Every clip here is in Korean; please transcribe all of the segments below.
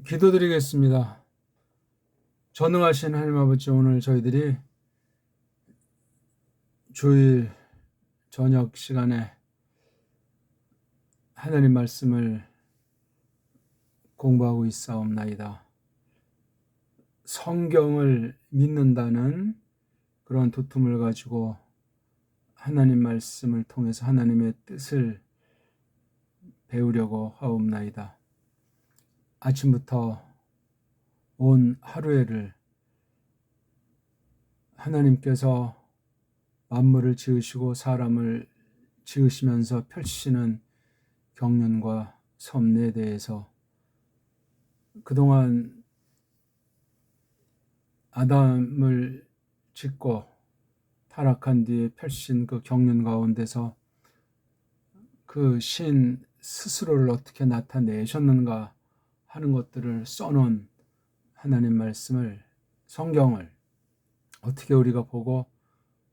기도드리겠습니다. 전능하신 하나님 아버지, 오늘 저희들이 주일 저녁 시간에 하나님 말씀을 공부하고 있사옵나이다. 성경을 믿는다는 그런 도tum을 가지고 하나님 말씀을 통해서 하나님의 뜻을 배우려고 하옵나이다. 아침부터 온 하루에를 하나님께서 만물을 지으시고 사람을 지으시면서 펼치시는 경륜과 섭리에 대해서 그동안 아담을 짓고 타락한 뒤에 펼친 그 경륜 가운데서 그 신 스스로를 어떻게 나타내셨는가 하는 것들을 써놓은 하나님 말씀을, 성경을 어떻게 우리가 보고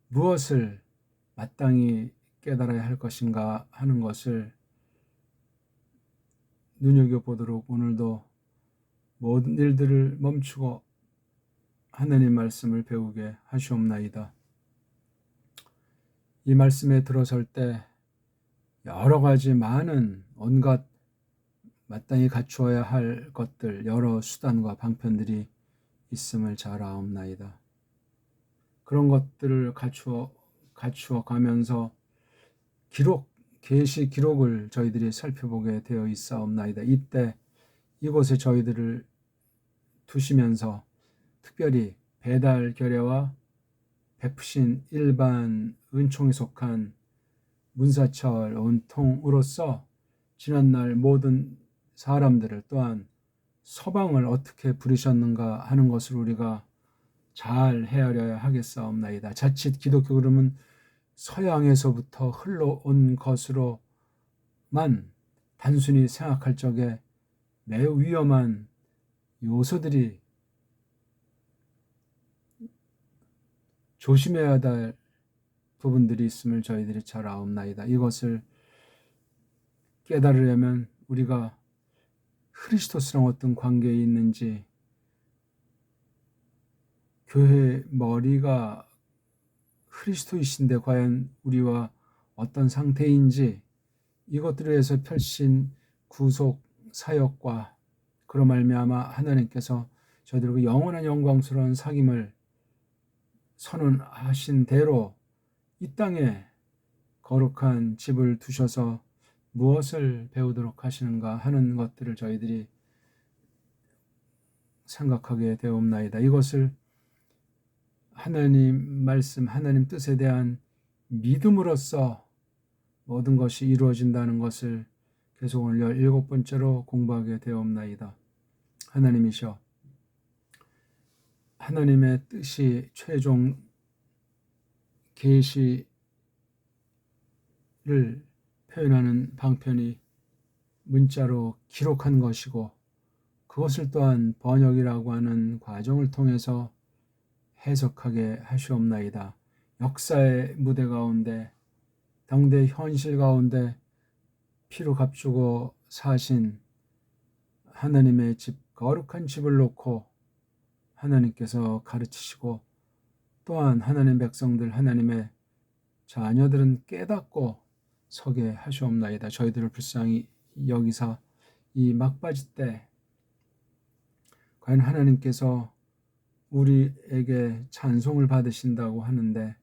무엇을 마땅히 깨달아야 할 것인가 하는 것을 눈여겨보도록 오늘도 모든 일들을 멈추고 하나님 말씀을 배우게 하시옵나이다. 이 말씀에 들어설 때 여러 가지 많은 온갖 마땅히 갖추어야 할 것들, 여러 수단과 방편들이 있음을 잘 아옵나이다. 그런 것들을 갖추어 가면서 계시 기록을 저희들이 살펴보게 되어 있사옵나이다. 이때 이곳에 저희들을 두시면서 특별히 배달 결례와 베푸신 일반 은총에 속한 문사철 온통으로서 지난날 모든 사람들을, 또한 서방을 어떻게 부르셨는가 하는 것을 우리가 잘 헤아려야 하겠사옵나이다. 자칫 기독교 그름은 서양에서부터 흘러온 것으로만 단순히 생각할 적에 매우 위험한 요소들이, 조심해야 될 부분들이 있음을 저희들이 잘 아옵나이다. 이것을 깨달으려면 우리가 그리스도스랑 어떤 관계에 있는지, 교회 머리가 그리스도이신데 과연 우리와 어떤 상태인지, 이것들에 의해서 펼친 구속 사역과 그로 말미암아 하나님께서 저희들에게 영원한 영광스러운 사귐을 선언하신 대로 이 땅에 거룩한 집을 두셔서 무엇을 배우도록 하시는가 하는 것들을 저희들이 생각하게 되옵나이다. 이것을 하나님 말씀, 하나님 뜻에 대한 믿음으로써 모든 것이 이루어진다는 것을 계속 오늘 17번째로 공부하게 되옵나이다. 하나님이셔, 하나님의 뜻이 최종 계시를 표현하는 방편이 문자로 기록한 것이고, 그것을 또한 번역이라고 하는 과정을 통해서 해석하게 하시옵나이다. 역사의 무대 가운데, 당대 현실 가운데 피로 값주고 사신 하나님의 집, 거룩한 집을 놓고 하나님께서 가르치시고, 또한 하나님 백성들, 하나님의 자녀들은 깨닫고 서게 하시옵나이다. 저희들을 불쌍히 여기사 이 막바지 때 과연 하나님께서 우리에게 찬송을 받으신다고 하는데,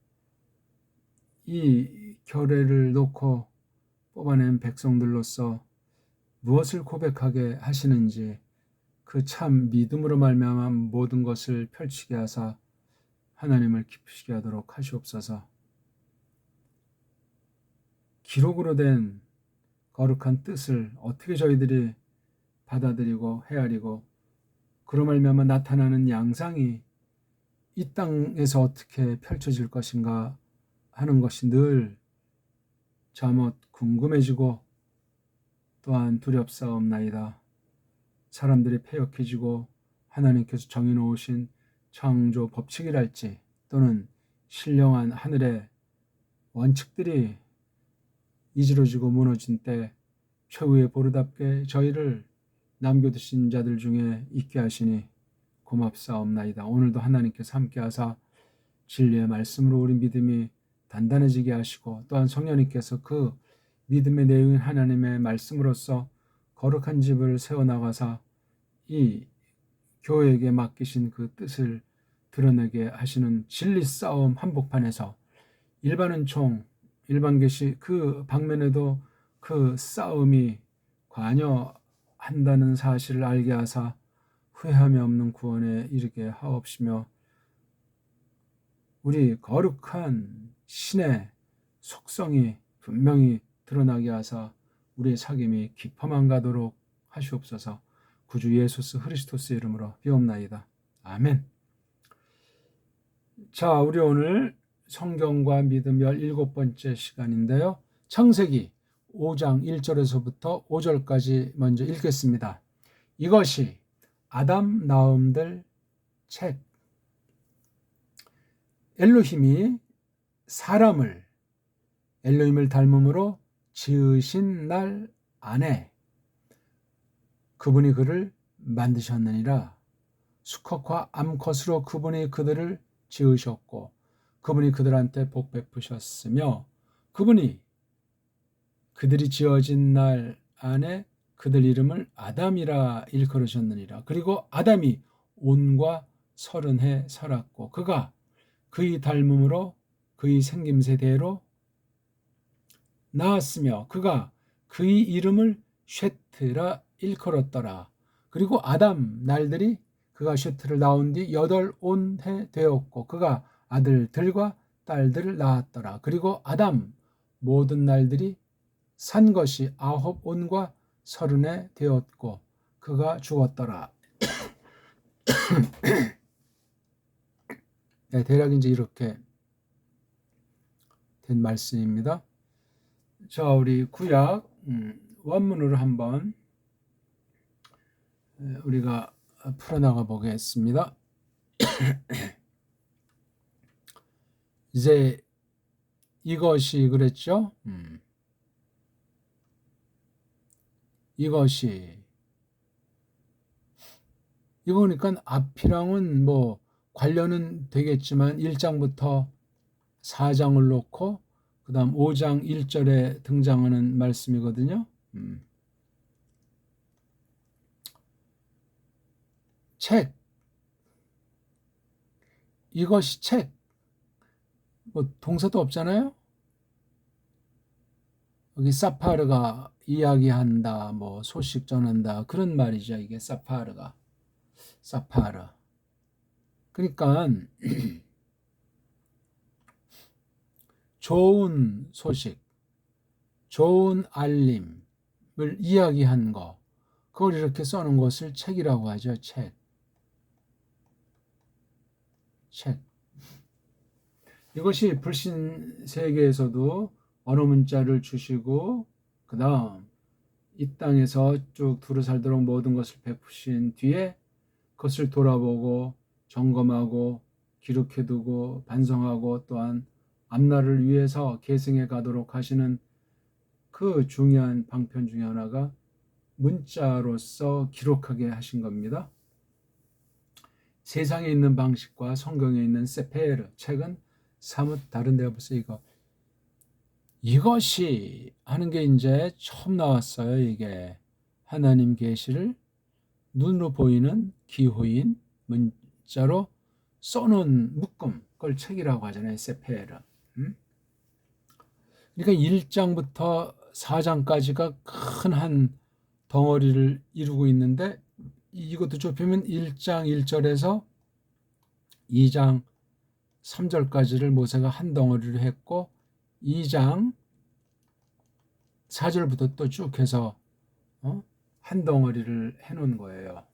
이 결례를 놓고 뽑아낸 백성들로서 무엇을 고백하게 하시는지, 그 참 믿음으로 말미암아 모든 것을 펼치게 하사 하나님을 기쁘시게 하도록 하시옵소서. 기록으로 된 거룩한 뜻을 어떻게 저희들이 받아들이고 헤아리고, 그로 말미암아 나타나는 양상이 이 땅에서 어떻게 펼쳐질 것인가 하는 것이 늘 잠옷 궁금해지고 또한 두렵사옵나이다. 사람들이 패역해지고 하나님께서 정해놓으신 창조 법칙이랄지, 또는 신령한 하늘의 원칙들이 이지러지고 무너진 때 최후의 보루답게 저희를 남겨두신 자들 중에 있게 하시니 고맙사옵나이다. 오늘도 하나님께서 함께하사 진리의 말씀으로 우리 믿음이 단단해지게 하시고, 또한 성령님께서 그 믿음의 내용인 하나님의 말씀으로써 거룩한 집을 세워나가사 이 교회에게 맡기신 그 뜻을 드러내게 하시는 진리 싸움 한복판에서 일반 은총, 일반 계시 그 방면에도 그 싸움이 관여한다는 사실을 알게 하사 후회함이 없는 구원에 이르게 하옵시며, 우리 거룩한 신의 속성이 분명히 드러나게 하사 우리의 사귐이 깊어만 가도록 하시옵소서. 구주 예수 그리스도의 이름으로 비옵나이다. 아멘. 자, 우리 오늘 성경과 믿음 17번째 시간인데요. 창세기 5장 1절에서부터 5절까지 먼저 읽겠습니다. 이것이 아담 나음들 책. 엘로힘이 사람을 엘로힘을 닮음으로 지으신 날 안에 그분이 그를 만드셨느니라. 수컷과 암컷으로 그분이 그들을 지으셨고 그분이 그들한테 복 베푸셨으며 그분이 그들이 지어진 날 안에 그들 이름을 아담이라 일컬으셨느니라. 그리고 아담이 온과 30해 살았고 그가 그의 닮음으로 그의 생김새대로 나았으며 그가 그의 이름을 쉐트라 일컬었더라. 그리고 아담 날들이 그가 쉐트를 낳은 뒤 8온 해 되었고 그가 아들들과 딸들을 낳았더라. 그리고 아담 모든 날들이 산 것이 9온과 30해 되었고 그가 죽었더라. 네, 대략 이제 이렇게 된 말씀입니다. 자, 우리 구약 원문으로 한번 우리가 풀어나가 보겠습니다. 이제 이것이 그랬죠. 이것이 이거 그러니까 앞이랑은 뭐 관련은 되겠지만 1장부터 4장을 놓고 그 다음 5장 1절에 등장하는 말씀이거든요. 책. 이것이 책. 뭐 동사도 없잖아요. 여기 사파르가 이야기한다, 뭐 소식 전한다 그런 말이죠. 이게 사파르가. 사파르. 그러니까 좋은 소식, 좋은 알림을 이야기한 거, 그걸 이렇게 써놓은 것을 책이라고 하죠. 책. 책. 이것이 불신 세계에서도 언어 문자를 주시고 그 다음 이 땅에서 쭉 두루 살도록 모든 것을 베푸신 뒤에 그것을 돌아보고 점검하고 기록해두고 반성하고 또한 앞날을 위해서 계승해 가도록 하시는 그 중요한 방편 중에 하나가 문자로서 기록하게 하신 겁니다. 세상에 있는 방식과 성경에 있는 세페르 책은 사뭇 다른데요. 벌써 이것이 하는 게 이제 처음 나왔어요. 이게 하나님 계시를 눈으로 보이는 기호인 문자로 써놓은 묶음, 그걸 책이라고 하잖아요. 세페르. 그러니까 1장부터 4장까지가 큰 한 덩어리를 이루고 있는데 이것도 좁히면 1장 1절에서 2장 3절까지를 모세가 한 덩어리를 했고 2장 4절부터 또 쭉 해서 한 덩어리를 해놓은 거예요.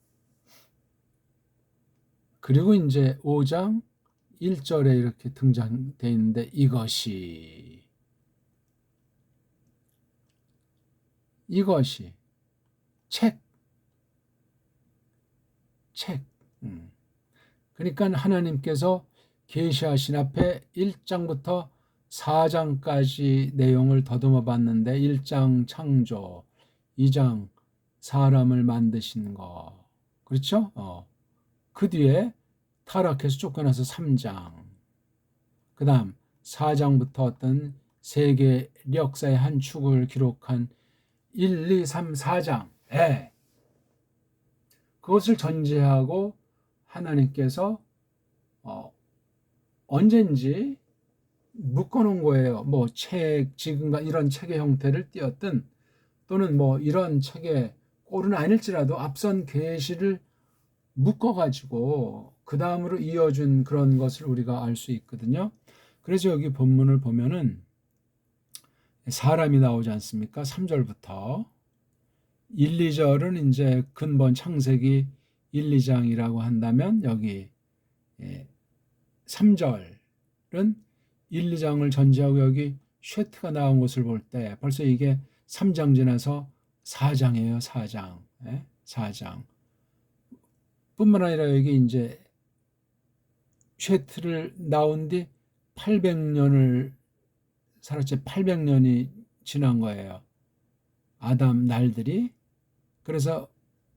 그리고 이제 5장 1절에 이렇게 등장되어 있는데 이것이 책. 그러니까 하나님께서 계시하신 앞에 1장부터 4장까지 내용을 더듬어 봤는데 1장 창조, 2장 사람을 만드신 거. 그렇죠? 그 뒤에 타락해서 쫓겨나서 3장. 그 다음 4장부터 어떤 세계 역사의 한 축을 기록한 1, 2, 3, 4장에 그것을 전제하고 하나님께서 언젠지 묶어놓은 거예요. 뭐 책, 지금과 이런 책의 형태를 띄었든 또는 뭐 이런 책의 꼴은 아닐지라도 앞선 계시를 묶어가지고 그 다음으로 이어준 그런 것을 우리가 알 수 있거든요. 그래서 여기 본문을 보면은 사람이 나오지 않습니까? 3절부터 1, 2절은 이제 근본 창세기 1, 2장이라고 한다면 여기 3절은 1, 2장을 전제하고 여기 쉐트가 나온 것을 볼 때 벌써 이게 3장 지나서 4장이에요. 4장. 4장. 뿐만 아니라 여기 이제 쉐트를 나온 뒤 800년을 살았지. 800년이 지난 거예요. 아담 날들이. 그래서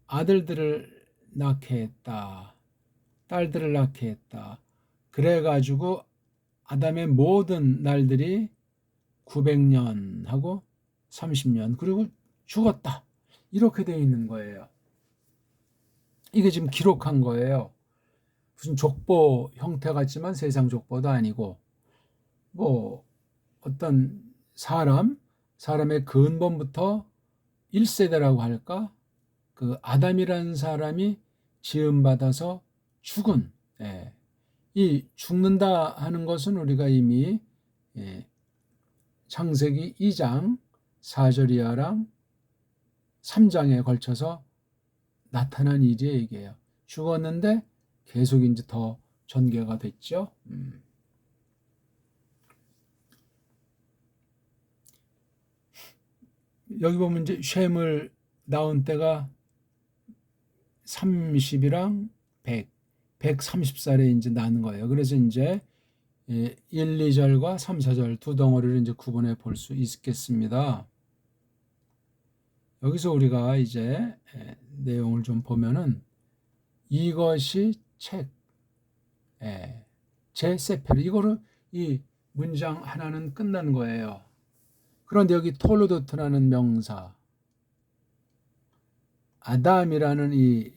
아들들을 낳게 했다. 딸들을 낳게 했다. 그래가지고 아담의 모든 날들이 900년 하고 30년 그리고 죽었다. 이렇게 되어 있는 거예요. 이게 지금 기록한 거예요. 무슨 족보 형태 같지만 세상 족보도 아니고 뭐 어떤 사람의 근본부터 1세대라고 할까? 그 아담이라는 사람이 지음받아서 죽은 이 죽는다 하는 것은 우리가 이미 창세기 2장 4절 이하랑 3장에 걸쳐서 나타난 일이에요. 이게요. 죽었는데 계속 이제 더 전개가 됐죠. 여기 보면 이제 셈을 낳은 때가 30이랑 100, 130살에 이제 나는 거예요. 그래서 이제 1, 2절과 3, 4절 두 덩어리를 이제 구분해 볼 수 있겠습니다. 여기서 우리가 이제 내용을 좀 보면은 이것이 책, 제 세페르 이거를 이 문장 하나는 끝난 거예요. 그런데 여기 톨로도트라는 명사, 아담이라는 이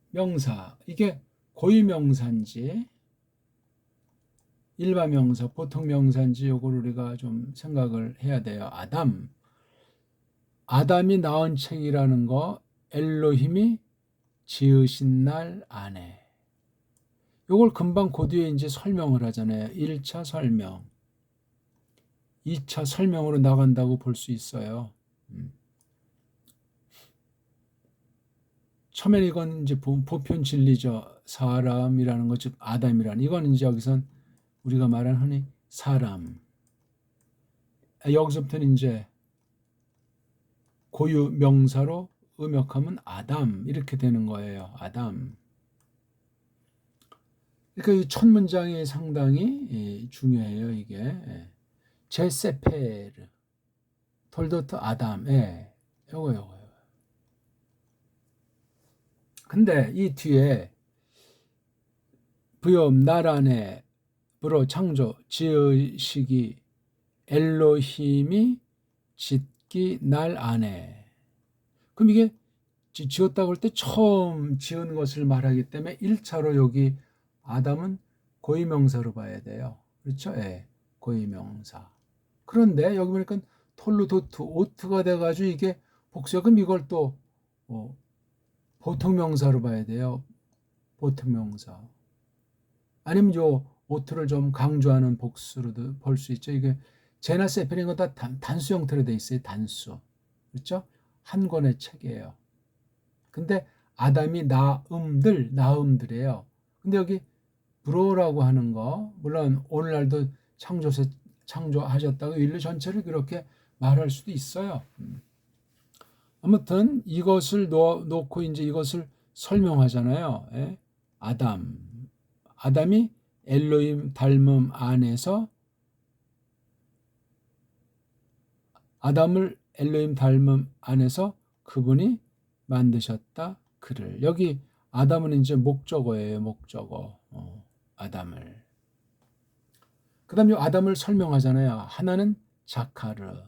명사, 이게 고유명사인지 일반 명사, 보통 명사인지 이걸 우리가 좀 생각을 해야 돼요. 아담이 낳은 책이라는 거 엘로힘이 지으신 날 안에. 이걸 금방 그 뒤에 이제 설명을 하잖아요. 1차 설명, 2차 설명으로 나간다고 볼 수 있어요. 처음에 이건 이제 보편 진리죠. 사람이라는 것, 즉 아담이라는 이건 이제 여기선 우리가 말하는 흔히 사람. 여기서부터는 이제 고유 명사로 음역하면 아담 이렇게 되는 거예요. 아담. 그러니까 이 첫 문장이 상당히 중요해요. 이게 제세페르, 톨도트 아담, 요거. 근데 이 뒤에 부여음 날 안에 불어 창조 지으시기 엘로힘이 짓기 날 안에. 그럼 이게 지었다고 할 때 처음 지은 것을 말하기 때문에 1차로 여기 아담은 고유명사로 봐야 돼요. 그렇죠? 고유명사. 그런데 여기 보니까 톨루도트 오트가 돼가지고 이게 복수야. 그럼 이걸 또 보통명사로 봐야 돼요. 보통명사. 아니면 요 오트를 좀 강조하는 복수로도 볼 수 있죠. 이게 제나 세페린 건 다 단수 형태로 돼 있어요. 단수. 그렇죠? 한 권의 책이에요. 근데 아담이 나음들이에요. 근데 여기 브로라고 하는 거, 물론 오늘날도 창조하셨다고 인류 전체를 그렇게 말할 수도 있어요. 아무튼 이것을 놓고 이제 이것을 설명하잖아요. 아담이 엘로힘 닮음 안에서 아담을 엘로힘 닮음 안에서 그분이 만드셨다 그를. 여기 아담은 이제 목적어예요. 목적어. 아담을. 그 다음 이 아담을 설명하잖아요. 하나는 자카르,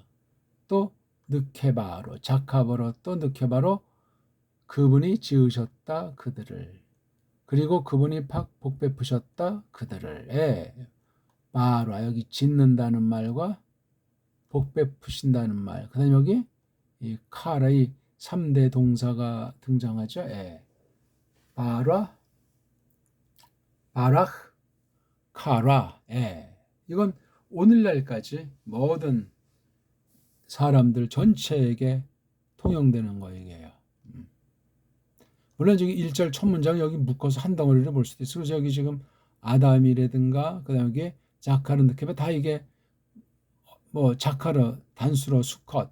또 느케바로, 자카바로 또 느케바로 그분이 지으셨다 그들을. 그리고 그분이 복 베푸셨다 그들을. 바로 여기 짓는다는 말과 복 베푸신다는 말. 그 다음 여기 이 카라의 3대 동사가 등장하죠. 바라, 바락, 카라. 이건 오늘날까지 모든 사람들 전체에게 통용되는 거예요. 물론 지금 1절 첫 문장 여기 묶어서 한 덩어리를 볼 수도 있어요. 그래서 여기 지금 아담이라든가 그다음에 여기 자카르 느케바 다 이게 뭐 자카르 단수로 수컷,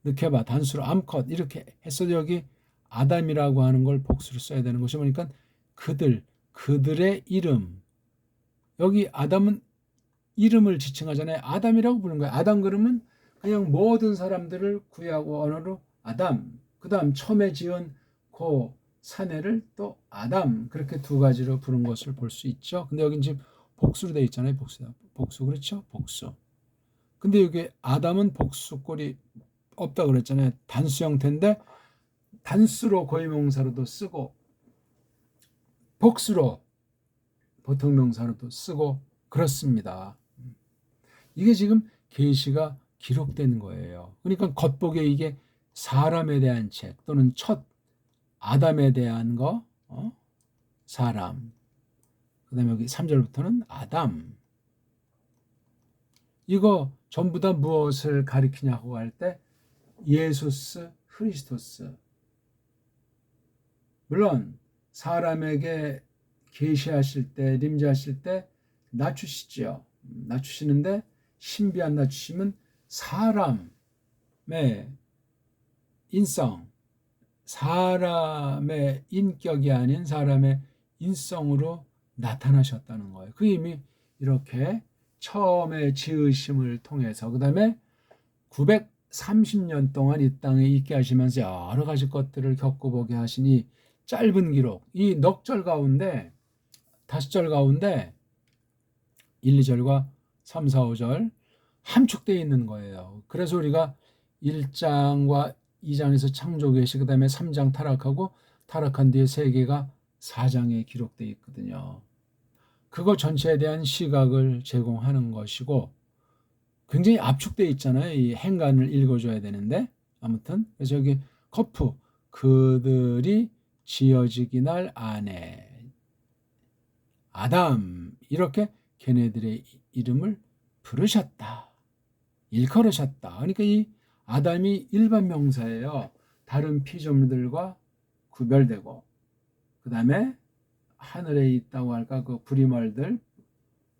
느케바 단수로 암컷 이렇게 했어도 여기 아담이라고 하는 걸 복수로 써야 되는 것이 보니까 그들의 이름. 여기 아담은 이름을 지칭하잖아요. 아담이라고 부르는 거예요. 아담 그러면 그냥 모든 사람들을 구약어 언어로 아담. 그 다음 처음에 지은 그 사내를 또 아담. 그렇게 두 가지로 부른 것을 볼 수 있죠. 근데 여기 지금 복수로 되어 있잖아요. 복수 그렇죠? 복수. 근데 여기 아담은 복수꼴이 없다 그랬잖아요. 단수 형태인데 단수로 고유명사로도 쓰고 복수로 보통명사로도 쓰고 그렇습니다. 이게 지금 계시가 기록된 거예요. 그러니까 겉보기에 이게 사람에 대한 책 또는 첫 아담에 대한 거, 사람. 그 다음에 여기 3절부터는 아담. 이거 전부 다 무엇을 가리키냐고 할 때 예수스 크리스토스. 물론 사람에게 계시하실 때 림지하실 때 낮추시죠. 낮추시는데 신비한 낮추심은 사람의 인성, 사람의 인격이 아닌 사람의 인성으로 나타나셨다는 거예요. 그 이미 이렇게 처음에 지으심을 통해서 그 다음에 930년 동안 이 땅에 있게 하시면서 여러 가지 것들을 겪어보게 하시니 짧은 기록, 이 넉절 가운데 5절 가운데 1, 2절과 3, 4, 5절 함축되어 있는 거예요. 그래서 우리가 1장과 2장에서 창조 계시 그 다음에 3장 타락하고 타락한 뒤에 세계가 4장에 기록되어 있거든요. 그거 전체에 대한 시각을 제공하는 것이고 굉장히 압축되어 있잖아요. 이 행간을 읽어줘야 되는데 아무튼 그래서 여기 커프 그들이 지어지기 날 안에 아담 이렇게 걔네들의 이름을 부르셨다. 일컬으셨다. 그러니까 이 아담이 일반 명사예요. 다른 피조물들과 구별되고 그 다음에 하늘에 있다고 할까 그 부리멀들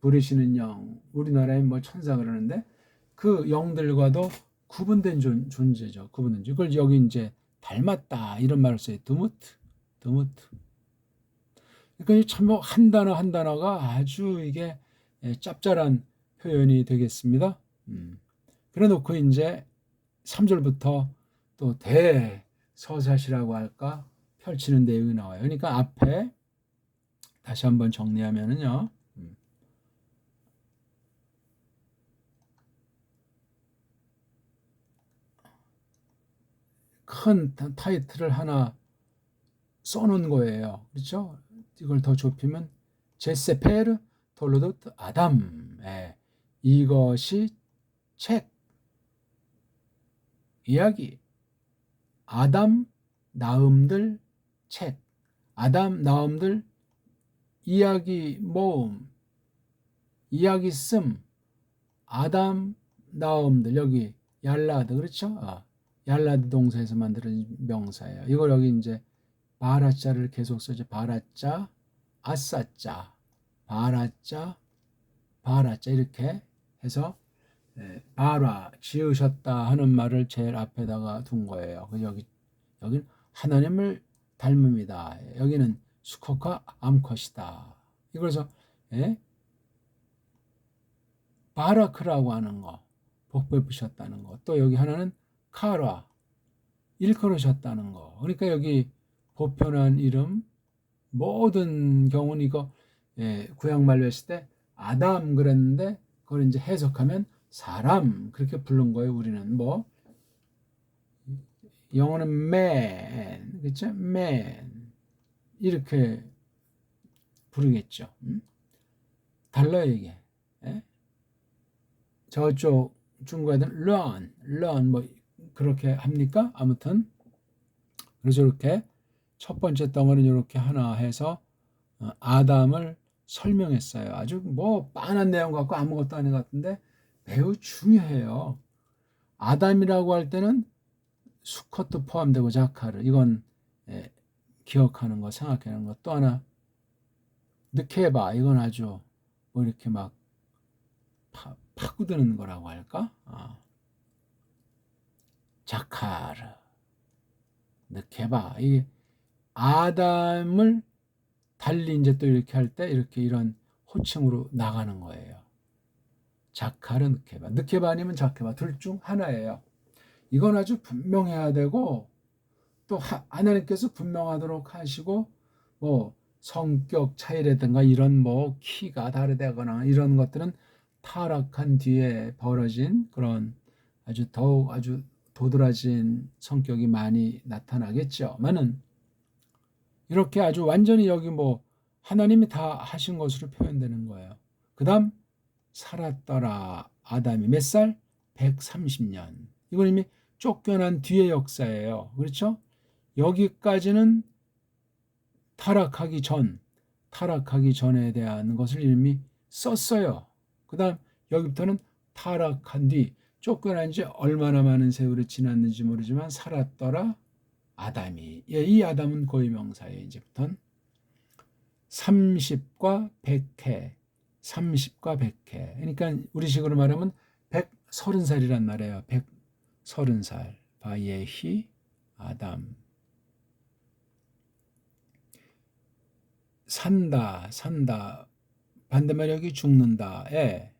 부리시는 영 우리나라에 뭐 천사 그러는데 그 영들과도 구분된 존재죠. 구분된 존재. 그걸 여기 이제 닮았다 이런 말을 써요. 드무트. 그러니까 참 한 단어 한 단어가 아주 이게 짭짤한 표현이 되겠습니다. 그래 놓고 이제 3절부터 또 대서사시라고 할까 펼치는 내용이 나와요. 그러니까 앞에 다시 한번 정리하면은요. 큰 타이틀을 하나 써놓은 거예요. 그렇죠? 이걸 더 좁히면 제세페르 톨로도트 아담. 이것이 책 이야기 아담 나음들 책 아담 나음들 이야기 모음 이야기 씀 아담 나음들 여기 얄라드 그렇죠? 얄라드 동사에서 만드는 명사예요. 이걸 여기 이제 바라자를 계속 써죠. 바라자 아싸자 바라자 이렇게 해서 바라 지으셨다 하는 말을 제일 앞에다가 둔 거예요. 여기는 하나님을 닮음이다. 여기는 수컷과 암컷이다. 이거서 바라크라고 하는 거 복 베푸셨다는 거. 또 여기 하나는 카라 일컬으셨다는 거. 그러니까 여기 보편한 이름 모든 경우는 이거 구약말로 했을 때 아담 그랬는데 그걸 이제 해석하면 사람 그렇게 부른 거예요. 우리는 뭐 영어는 man 그렇죠? man 이렇게 부르겠죠. 달라요 이게. 예? 저쪽 중국 애들은 learn 뭐 그렇게 합니까? 아무튼 그래서 이렇게 첫 번째 덩어리는 이렇게 하나 해서 아담을 설명했어요. 아주 뭐 빤한 내용 같고 아무것도 아닌 것 같은데 매우 중요해요. 아담이라고 할 때는 수컷도 포함되고 자카르 이건 기억하는 거 생각하는 거. 또 하나 느케바 이건 아주 뭐 이렇게 막 파고드는 거라고 할까? 자카르 느케바 이게 아담을 달리 이제 또 이렇게 할 때 이렇게 이런 호칭으로 나가는 거예요. 자카르 느케바. 느케바 아니면 자케바 둘 중 하나예요. 이건 아주 분명해야 되고 또 하나님께서 분명하도록 하시고 뭐 성격 차이라든가 이런 뭐 키가 다르다거나 이런 것들은 타락한 뒤에 벌어진 그런 아주 더욱 아주 도드라진 성격이 많이 나타나겠죠.만은 이렇게 아주 완전히 여기 뭐 하나님이 다 하신 것으로 표현되는 거예요. 그 다음 살았더라 아담이 몇 살? 130년. 이건 이미 쫓겨난 뒤의 역사예요. 그렇죠? 여기까지는 타락하기 전에 대한 것을 이미 썼어요. 그 다음 여기부터는 타락한 뒤 쫓겨난 지 얼마나 많은 세월이 지났는지 모르지만 살았더라 아담이. 이 아담은 고유명사예요. 이제부터는 30과 100해 30과 100해 그러니까 우리식으로 말하면 130살이란 말이에요. 130살 바예히 아담. 산다 반대말 여기 죽는다에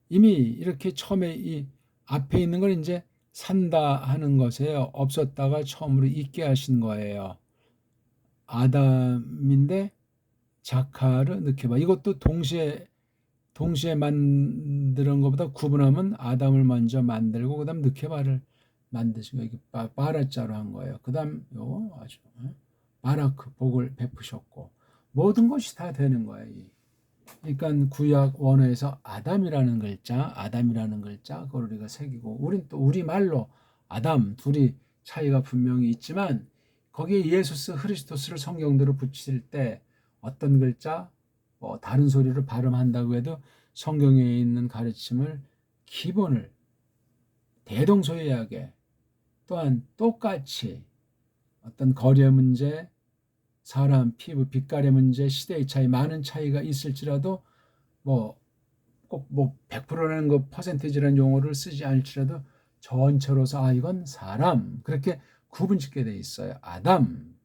이미 이렇게 처음에 이 앞에 있는 걸 이제 산다 하는 것이에요. 없었다가 처음으로 있게 하신 거예요. 아담인데 자카르 느케바 이것도 동시에 만드는 것보다 구분하면 아담을 먼저 만들고 그 다음 느케바를 만드신 거. 이게 바라자로 한 거예요. 그 다음 요 아주 바라크 복을 베푸셨고 모든 것이 다 되는 거예요. 그러니까 구약 원어에서 아담이라는 글자 그걸 우리가 새기고 우린 또 우리말로 아담 둘이 차이가 분명히 있지만 거기에 예수스 크리스토스를 성경대로 붙일 때 어떤 글자 뭐 다른 소리를 발음한다고 해도 성경에 있는 가르침을 기본을 대동소이하게 또한 똑같이 어떤 거리의 문제 사람, 피부, 빛깔의 문제, 시대의 차이, 많은 차이가 있을지라도 뭐 꼭 뭐 100%라는 거 퍼센티지라는 용어를 쓰지 않을지라도 전체로서 이건 사람 그렇게 구분짓게 돼 있어요. 아담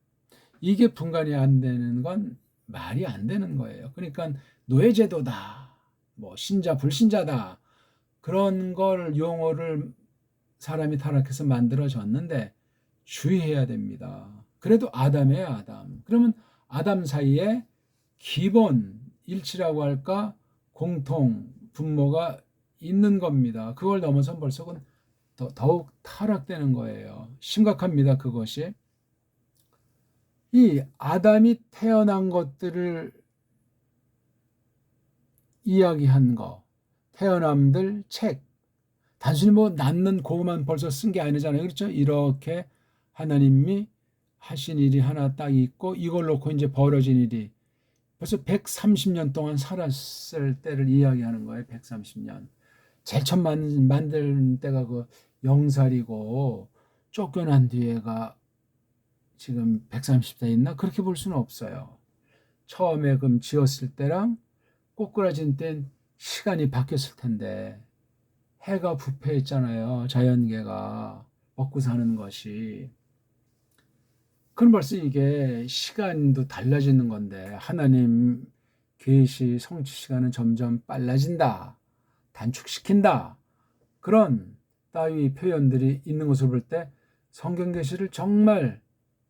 이게 분간이 안 되는 건 말이 안 되는 거예요. 그러니까 노예제도다, 뭐 신자 불신자다 그런 걸 용어를 사람이 타락해서 만들어졌는데 주의해야 됩니다. 그래도 아담이에요, 아담. 그러면 아담 사이에 기본 일치라고 할까 공통 분모가 있는 겁니다. 그걸 넘어선 벌써 그건 더욱 타락되는 거예요. 심각합니다. 그것이. 이 아담이 태어난 것들을 이야기한 거, 태어남들 책, 단순히 뭐 낳는 그것만 벌써 쓴 게 아니잖아요. 그렇죠? 이렇게 하나님이 하신 일이 하나 딱 있고 이걸 놓고 이제 벌어진 일이 벌써 130년 동안 살았을 때를 이야기하는 거예요. 130년. 제일 처음 만들 때가 그 0살이고 쫓겨난 뒤에가 지금 130세 있나? 그렇게 볼 수는 없어요. 처음에 그럼 지었을 때랑 꼬꾸라진 땐 시간이 바뀌었을 텐데 해가 부패했잖아요. 자연계가 먹고 사는 것이. 그럼 벌써 이게 시간도 달라지는 건데 하나님 계시 성취 시간은 점점 빨라진다. 단축시킨다. 그런 따위 표현들이 있는 것을 볼 때 성경 계시를 정말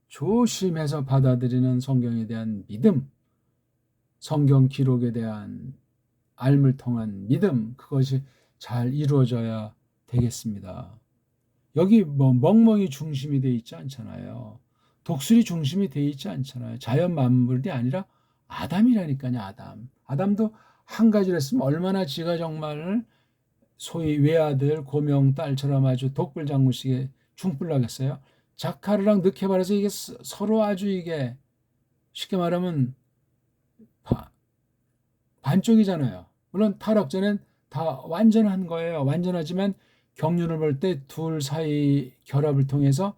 조심해서 받아들이는 성경에 대한 믿음, 성경 기록에 대한 알물 통한 믿음, 그것이 잘 이루어져야 되겠습니다. 여기 뭐 멍멍이 중심이 돼 있지 않잖아요. 독수리 중심이 돼 있지 않잖아요. 자연 만물이 아니라 아담이라니까요. 아담도 한 가지를 했으면 얼마나 지가 정말 소위 외아들 고명 딸처럼 아주 독불장군식의 중불나겠어요. 자카르랑 느케바르에서 이게 서로 아주 이게 쉽게 말하면 반쪽이잖아요. 물론 타락 전엔 다 완전한 거예요. 완전하지만 경륜을 볼 때 둘 사이 결합을 통해서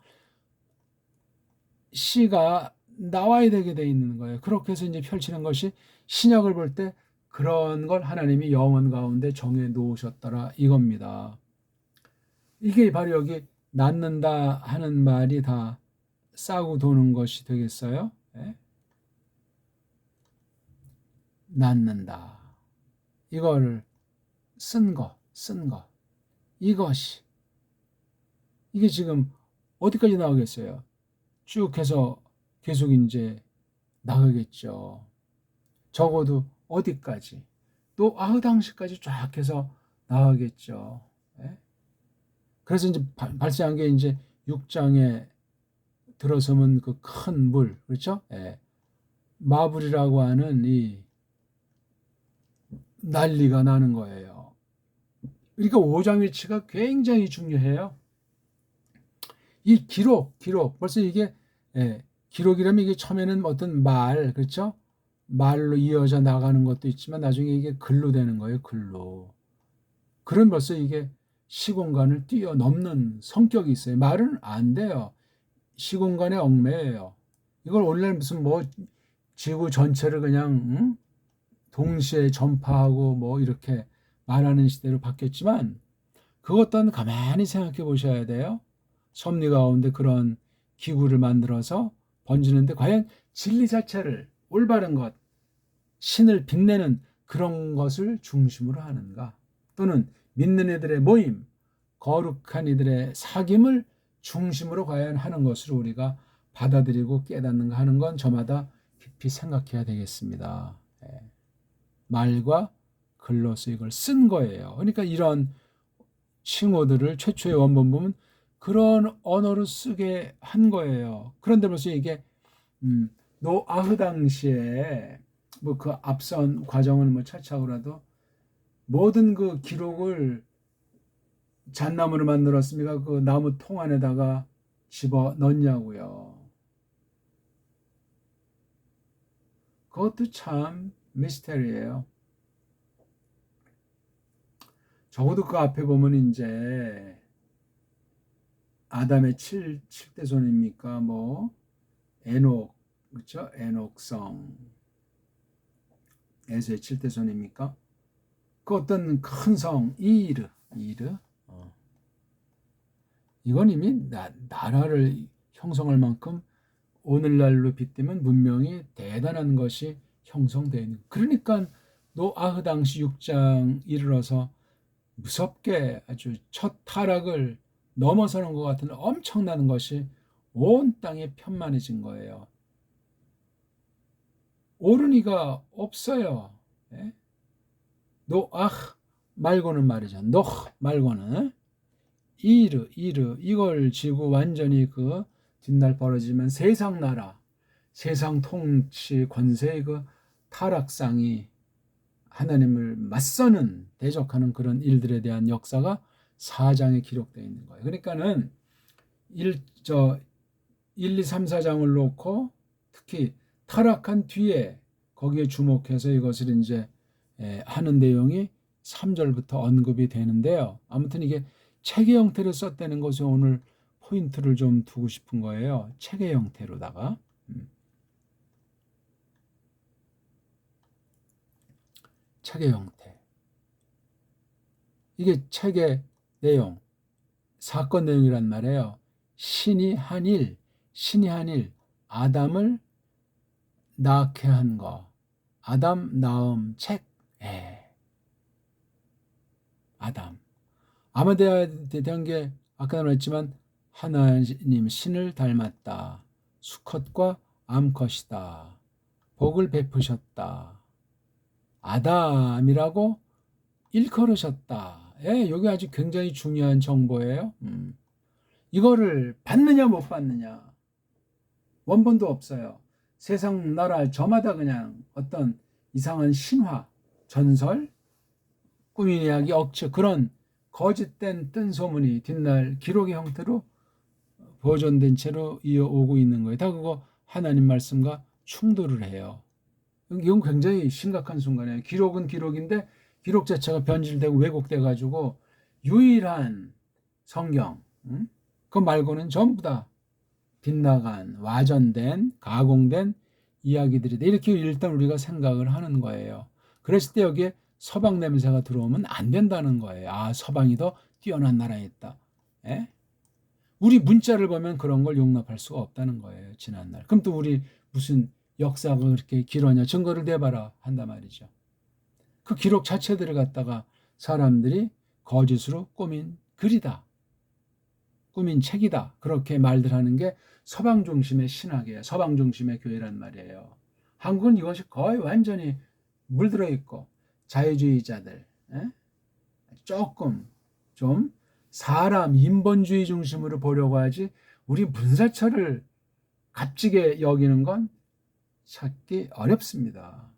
씨가 나와야 되게 돼 있는 거예요. 그렇게 해서 이제 펼치는 것이 신약을 볼 때 그런 걸 하나님이 영원 가운데 정해 놓으셨더라 이겁니다. 이게 바로 여기 낳는다 하는 말이 다 싸고 도는 것이 되겠어요? 네? 낳는다. 이걸 쓴 거. 이것이. 이게 지금 어디까지 나오겠어요? 쭉 해서 계속 이제 나가겠죠. 적어도 어디까지? 또 아흐당시까지 쫙 해서 나가겠죠. 예? 그래서 이제 발생한 게 이제 6장에 들어서면 그 큰 물, 그렇죠? 예. 마블이라고 하는 이 난리가 나는 거예요. 그러니까 5장 위치가 굉장히 중요해요. 이 기록 벌써 이게 기록이라면 이게 처음에는 어떤 말, 그렇죠? 말로 이어져 나가는 것도 있지만 나중에 이게 글로 되는 거예요. 글로. 그런 벌써 이게 시공간을 뛰어넘는 성격이 있어요. 말은 안 돼요. 시공간의 얽매예요. 이걸 오늘날 무슨 뭐 지구 전체를 그냥 동시에 전파하고 뭐 이렇게 말하는 시대로 바뀌었지만 그것 또한 가만히 생각해 보셔야 돼요. 섭리 가운데 그런 기구를 만들어서 번지는데 과연 진리 자체를 올바른 것, 신을 빛내는 그런 것을 중심으로 하는가? 또는 믿는 이들의 모임, 거룩한 이들의 사귐을 중심으로 과연 하는 것을 우리가 받아들이고 깨닫는가 하는 건 저마다 깊이 생각해야 되겠습니다. 말과 글로서 이걸 쓴 거예요. 그러니까 이런 칭호들을 최초의 원본 보면 그런 언어로 쓰게 한 거예요. 그런데 벌써 이게 노아흐 당시에 뭐 그 앞선 과정은 뭐 차차하고라도 모든 그 기록을 잣나무를 만들었습니까? 그 나무 통 안에다가 집어 넣냐고요. 그것도 참 미스테리예요. 적어도 그 앞에 보면 이제 아담의 7대손입니까? 뭐 에녹, 그렇죠? 에녹성 에서의 7대손입니까? 그 어떤 큰 성 이르 이건 이미 나라를 형성할 만큼 오늘날로 빗대면 문명이 대단한 것이 형성되어 있는. 그러니까 노아흐 당시 6장 이르러서 무섭게 아주 첫 타락을 넘어서는 것 같은 엄청난 것이 온 땅에 편만해진 거예요. 옳은 이가 없어요. 예? 노아흐 말고는 말이죠. 노흐 말고는 이르 이걸 지고 완전히 그 뒷날 벌어지면 세상 나라, 세상 통치 권세의 그 타락상이 하나님을 맞서는 대적하는 그런 일들에 대한 역사가 4장에 기록되어 있는 거예요. 그러니까는 1, 2, 3, 4장을 놓고 특히 타락한 뒤에 거기에 주목해서 이것을 이제 하는 내용이 3절부터 언급이 되는데요. 아무튼 이게 책의 형태로 썼다는 것에 오늘 포인트를 좀 두고 싶은 거예요. 책의 형태로다가. 책의 형태. 이게 책의 내용, 사건 내용이란 말이에요. 신이 한 일, 아담을 낳게 한 거. 아담 낳음 책. 아담. 아마데아에 대한 게 아까 말했지만 하나님 신을 닮았다. 수컷과 암컷이다. 복을 베푸셨다. 아담이라고 일컬으셨다. 예, 여기 아주 굉장히 중요한 정보예요. 이거를 받느냐 못 받느냐 원본도 없어요. 세상 나라 저마다 그냥 어떤 이상한 신화, 전설, 꾸민 이야기, 억측 그런 거짓된 뜬소문이 뒷날 기록의 형태로 보존된 채로 이어오고 있는 거예요. 다 그거 하나님 말씀과 충돌을 해요. 이건 굉장히 심각한 순간이에요. 기록은 기록인데 기록 자체가 변질되고 왜곡돼 가지고 유일한 성경 그거 말고는 전부 다 빗나간 와전된 가공된 이야기들이다. 이렇게 일단 우리가 생각을 하는 거예요. 그랬을 때 여기에 서방 냄새가 들어오면 안 된다는 거예요. 아, 서방이 더 뛰어난 나라에 있다. 예? 우리 문자를 보면 그런 걸 용납할 수가 없다는 거예요. 지난날. 그럼 또 우리 무슨 역사가 그렇게 길었냐 증거를 내봐라 한단 말이죠. 그 기록 자체들을 갖다가 사람들이 거짓으로 꾸민 글이다. 꾸민 책이다. 그렇게 말들 하는 게 서방 중심의 신학이에요. 서방 중심의 교회란 말이에요. 한국은 이것이 거의 완전히 물들어 있고 자유주의자들 조금 좀 사람 인본주의 중심으로 보려고 하지 우리 문사처를 값지게 여기는 건 찾기 어렵습니다.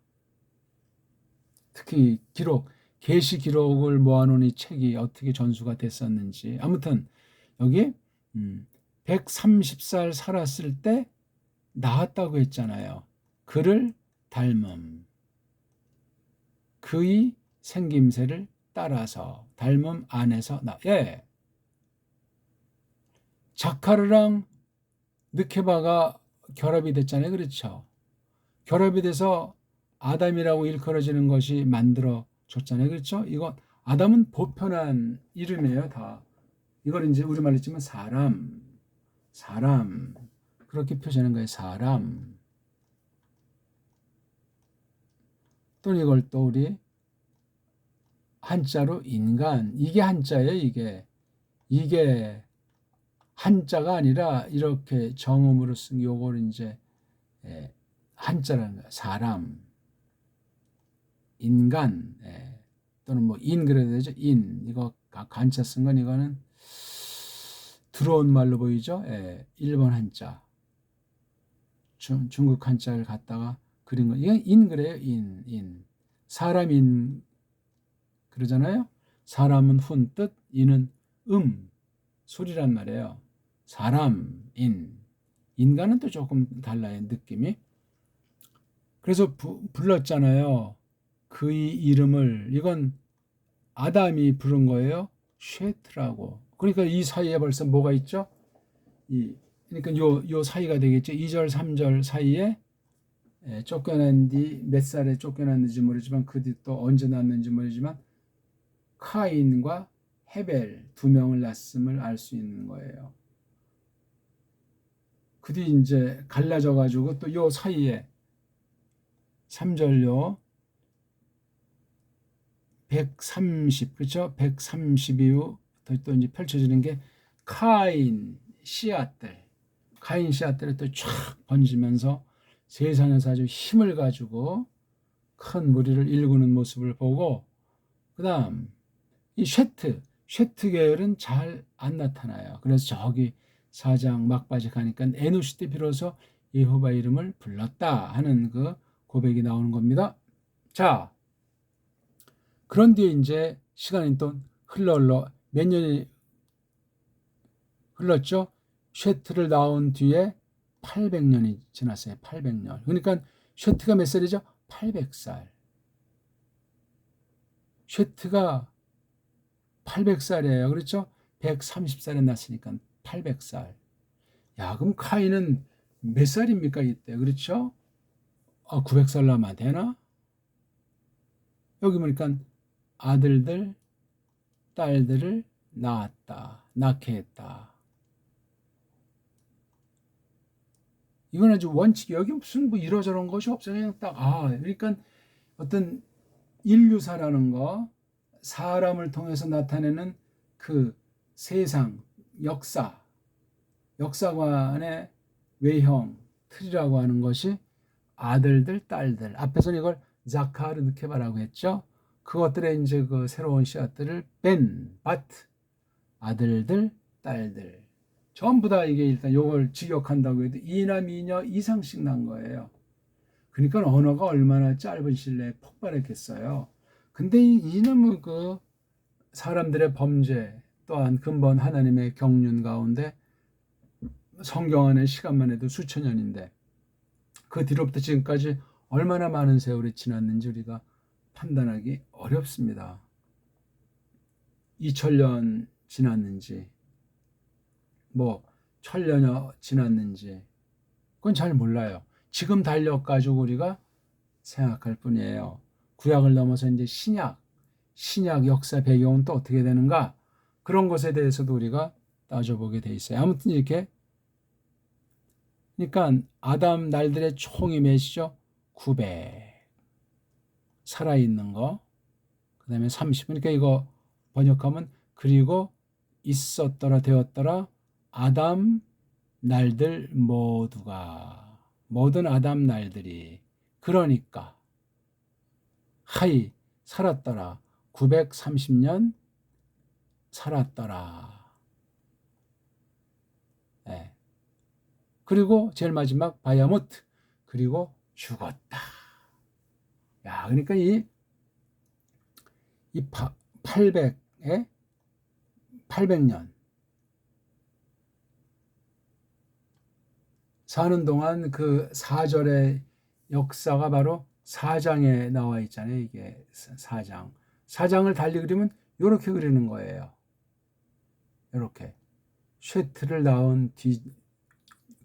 특히 기록, 계시 기록을 모아놓은 이 책이 어떻게 전수가 됐었는지. 아무튼 여기 130살 살았을 때 나았다고 했잖아요. 그를 닮음. 그의 생김새를 따라서 닮음 안에서 예. 자카르랑 느케바가 결합이 됐잖아요. 그렇죠? 결합이 돼서 아담이라고 일컬어지는 것이 만들어졌잖아요. 그렇죠? 이거 아담은 보편한 이름이에요. 다. 이걸 이제 우리말로 했지만 사람 그렇게 표현하는 거예요. 사람. 또는 이걸 또 우리 한자로 인간. 이게 한자예요. 이게 한자가 아니라 이렇게 정음으로 쓴 요걸 이제 한자라는 거예요. 사람, 인간, 또는 뭐 인 그래도 되죠. 인 이거 간자 쓴 건 이거는 들어온 말로 보이죠. 일본 한자, 중국 한자를 갖다가 그린 거. 이건 인 그래요. 인 사람인 그러잖아요. 사람은 훈 뜻, 인은 소리란 말이에요. 사람인 인간은 또 조금 달라요. 느낌이. 그래서 불렀잖아요. 그의 이름을 이건 아담이 부른 거예요. 쉐트라고. 그러니까 이 사이에 벌써 뭐가 있죠? 그러니까 요 사이가 되겠죠. 2절 3절 사이에 쫓겨난 뒤 몇 살에 쫓겨났는지 모르지만 그 뒤 또 언제 낳았는지 모르지만 카인과 헤벨 두 명을 낳았음을 알 수 있는 거예요. 그 뒤 이제 갈라져 가지고 또 요 사이에 3절요 130 그렇죠? 130 이후 또 이제 펼쳐지는 게 카인 씨앗들이 또 쫙 번지면서 세상에서 아주 힘을 가지고 큰 무리를 일구는 모습을 보고 그다음 이 쉐트 계열은 잘 안 나타나요. 그래서 저기 4장 막바지 가니까 에노시 때 비로소 여호와 이름을 불렀다 하는 그 고백이 나오는 겁니다. 자, 그런 뒤에 이제 시간이 또 흘러 몇 년이 흘렀죠. 쉐트를 낳은 뒤에 800년이 지났어요. 800년. 그러니까 쉐트가 몇 살이죠? 800살. 쉐트가 800살이에요. 그렇죠? 130살에 났으니까 800살. 야, 그럼 카인은 몇 살입니까? 이때. 그렇죠? 900살 나면 되나? 여기 보니까 아들들, 딸들을 낳게 했다. 이건 아주 원칙이 여기 무슨 뭐 이러저런 것이 없어요. 그냥 딱 그러니까 어떤 인류사라는 거 사람을 통해서 나타내는 그 세상 역사 역사관의 외형, 틀이라고 하는 것이 아들들, 딸들. 앞에서는 이걸 자카르 느케바라고 했죠. 그것들의 이제 그 새로운 씨앗들을 바트, 아들들, 딸들. 전부 다 이게 일단 요걸 직역한다고 해도 이나 미녀 이상씩 난 거예요. 그러니까 언어가 얼마나 짧은 시일 내에 폭발했겠어요. 근데 이놈의 그 사람들의 범죄 또한 근본 하나님의 경륜 가운데 성경 안에 시간만 해도 수천 년인데 그 뒤로부터 지금까지 얼마나 많은 세월이 지났는지 우리가 판단하기 어렵습니다. 2000년 지났는지 뭐 1000년여 지났는지 그건 잘 몰라요. 지금 달력 가지고 우리가 생각할 뿐이에요. 구약을 넘어서 이제 신약 역사 배경은 또 어떻게 되는가? 그런 것에 대해서도 우리가 따져보게 돼 있어요. 아무튼 이렇게 그러니까 아담 날들의 총이 몇이죠? 900. 살아있는 거. 그 다음에 30. 그러니까 이거 번역하면 그리고 있었더라 되었더라 아담 날들 모두가 모든 아담 날들이 그러니까 하이 살았더라 930년 살았더라. 네. 그리고 제일 마지막 바야무트 그리고 죽었다. 야, 그러니까 이 800에 800년 사는 동안 그 4절의 역사가 바로 4장에 나와 있잖아요. 이게 4장. 4장을 달리 그리면 이렇게 그리는 거예요. 이렇게 쉐트를 낳은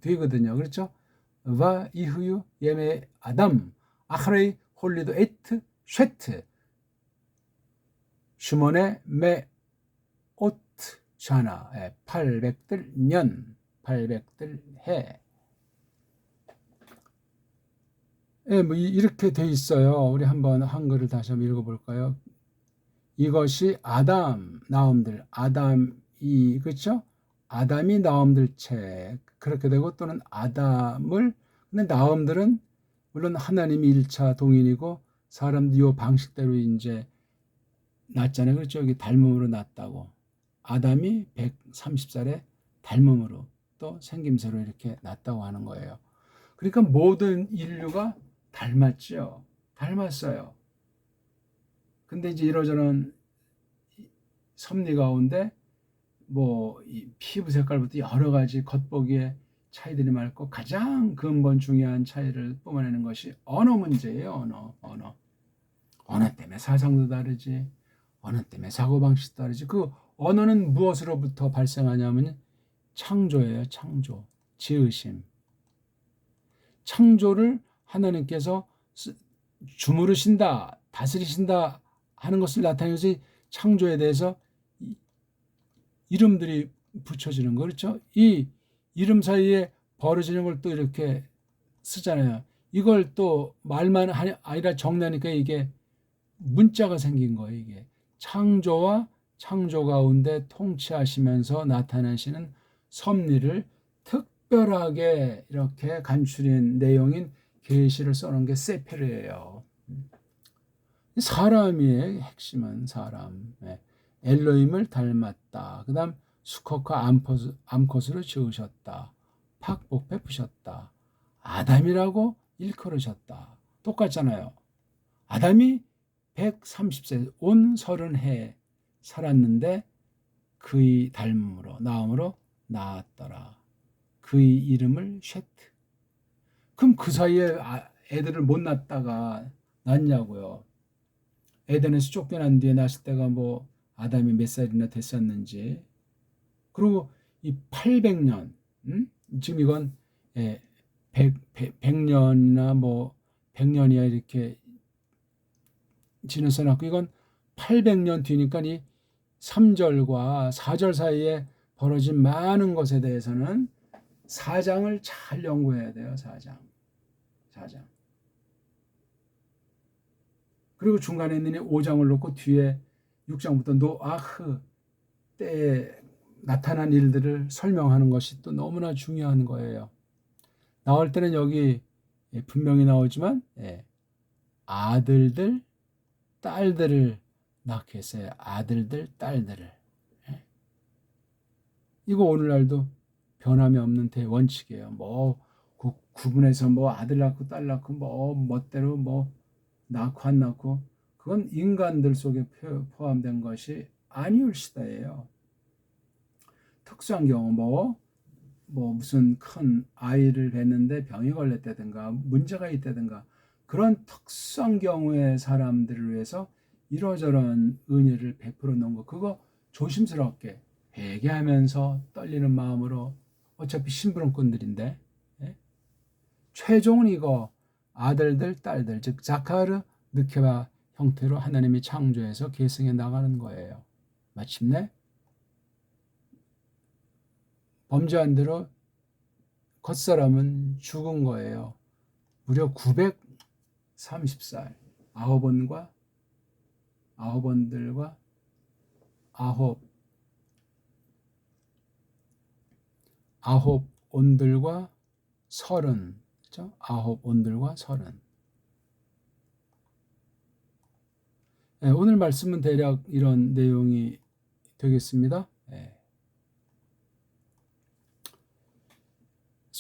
뒤거든요. 그렇죠? 와 이후유 예메 아담 아하레이 홀리도 에트 쉐트 슈몬의 메 오트 샤나 800들 년 800들 해. 예, 뭐 이렇게 돼 있어요. 우리 한번 한글을 다시 한번 읽어볼까요? 이것이 아담 나옴들 아담이 그렇죠? 아담이 나옴들 책 그렇게 되고 또는 아담을 근데 나옴들은 물론 하나님이 1차 동인이고 사람도 이 방식대로 이제 낳잖아요. 그렇죠? 여기 닮음으로 낳았다고. 아담이 130살에 닮음으로 또 생김새로 이렇게 낳았다고 하는 거예요. 그러니까 모든 인류가 닮았죠. 닮았어요. 근데 이제 이러저런 섭리 가운데 뭐 이 피부 색깔부터 여러 가지 겉보기에 차이들이 많고 가장 근본 중요한 차이를 뿜어내는 것이 언어 문제예요. 언어 때문에 사상도 다르지. 언어 때문에 사고방식도 다르지. 그 언어는 무엇으로부터 발생하냐면 창조예요. 창조. 지으심. 창조를 하나님께서 주무르신다, 다스리신다 하는 것을 나타내서 창조에 대해서 이름들이 붙여지는 거 그렇죠? 이 이름 사이에 벌어지는 걸 또 이렇게 쓰잖아요. 이걸 또 말만 아니라 정리하니까 이게 문자가 생긴 거예요. 이게 창조와 창조 가운데 통치하시면서 나타내시는 섭리를 특별하게 이렇게 간추린 내용인 계시를 써놓은 게 세페르예요. 사람의 핵심은 사람. 엘로힘을 닮았다. 그 다음 수컷과 암컷으로 지으셨다. 팍복 베푸셨다. 아담이라고 일컬으셨다. 똑같잖아요. 아담이 130세 온 30해 살았는데 그의 닮음으로 나음으로 낳았더라. 그의 이름을 쉐트. 그럼 그 사이에 애들을 못 낳다가 낳냐고요. 에덴에서 쫓겨난 뒤에 낳았을 때가 뭐 아담이 몇 살이나 됐었는지. 그리고 이 800년 지금 이건 100년이나 뭐 100년이야 이렇게 지나서 났고 이건 800년 뒤니까 이 3절과 4절 사이에 벌어진 많은 것에 대해서는 4장을 잘 연구해야 돼요. 4장. 그리고 중간에 있는 5장을 놓고 뒤에 6장부터 노아흐 때 나타난 일들을 설명하는 것이 또 너무나 중요한 거예요. 나올 때는 여기 분명히 나오지만 아들들, 딸들을 낳게 했어요. 아들들, 딸들을. 이거 오늘날도 변함이 없는 대원칙이에요. 뭐 구분해서 뭐 아들 낳고 딸 낳고 뭐 멋대로 뭐 낳고 안 낳고 그건 인간들 속에 포함된 것이 아니올시다예요. 특수한 경우 뭐 무슨 큰 아이를 뵀는데 병이 걸렸다든가 문제가 있다든가 그런 특수한 경우의 사람들을 위해서 이러저런 은혜를 베풀어 놓은 거 그거 조심스럽게 회개하면서 떨리는 마음으로 어차피 심부름꾼들인데 최종은 이거 아들들 딸들 즉 자카르 느케바 형태로 하나님이 창조해서 계승해 나가는 거예요. 마침내 범죄한 대로 겉사람은 죽은 거예요. 무려 930살 아홉원들과 아홉온들과 30 그렇죠? 아홉온들과 30 오늘 말씀은 대략 이런 내용이 되겠습니다.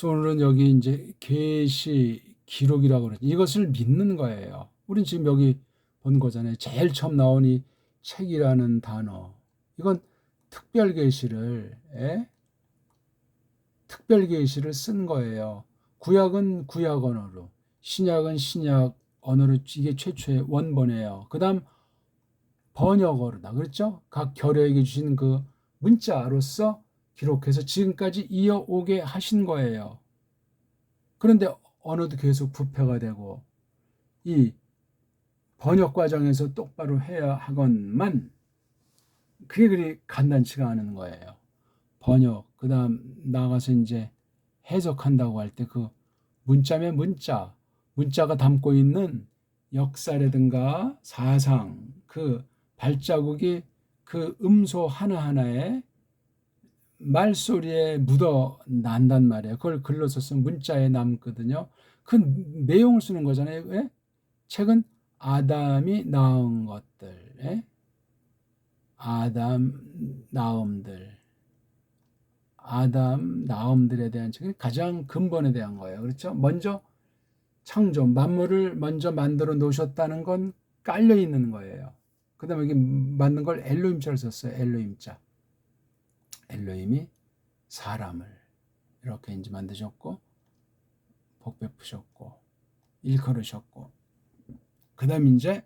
오늘은 여기 이제 계시 기록이라고 그러죠. 이것을 믿는 거예요. 우린 지금 여기 본 거잖아요. 제일 처음 나온 이 책이라는 단어. 이건 특별 계시를 쓴 거예요. 구약은 구약 언어로, 신약은 신약 언어로 이게 최초의 원본이에요. 그다음 번역어로다. 그렇죠? 각 결여에게 주신 그 문자로서 기록해서 지금까지 이어오게 하신 거예요. 그런데 언어도 계속 부패가 되고 이 번역 과정에서 똑바로 해야 하건만 그게 그리 간단치가 않은 거예요. 번역, 그 다음 나가서 이제 해석한다고 할 때 그 문자면 문자가 담고 있는 역사라든가 사상, 그 발자국이 그 음소 하나하나에 말소리에 묻어 난단 말이에요. 그걸 글로 써서 문자에 남거든요. 그 내용을 쓰는 거잖아요. 왜? 책은 아담이 낳은 것들, 아담 나음들에 대한 책이 가장 근본에 대한 거예요. 그렇죠? 먼저 창조, 만물을 먼저 만들어 놓으셨다는 건 깔려 있는 거예요. 그 다음에 여기 만든 걸 엘로힘자를 썼어요. 엘로힘자. 엘로힘이 사람을 이렇게 이제 만드셨고, 복 베푸셨고, 일컬으셨고, 그 다음 이제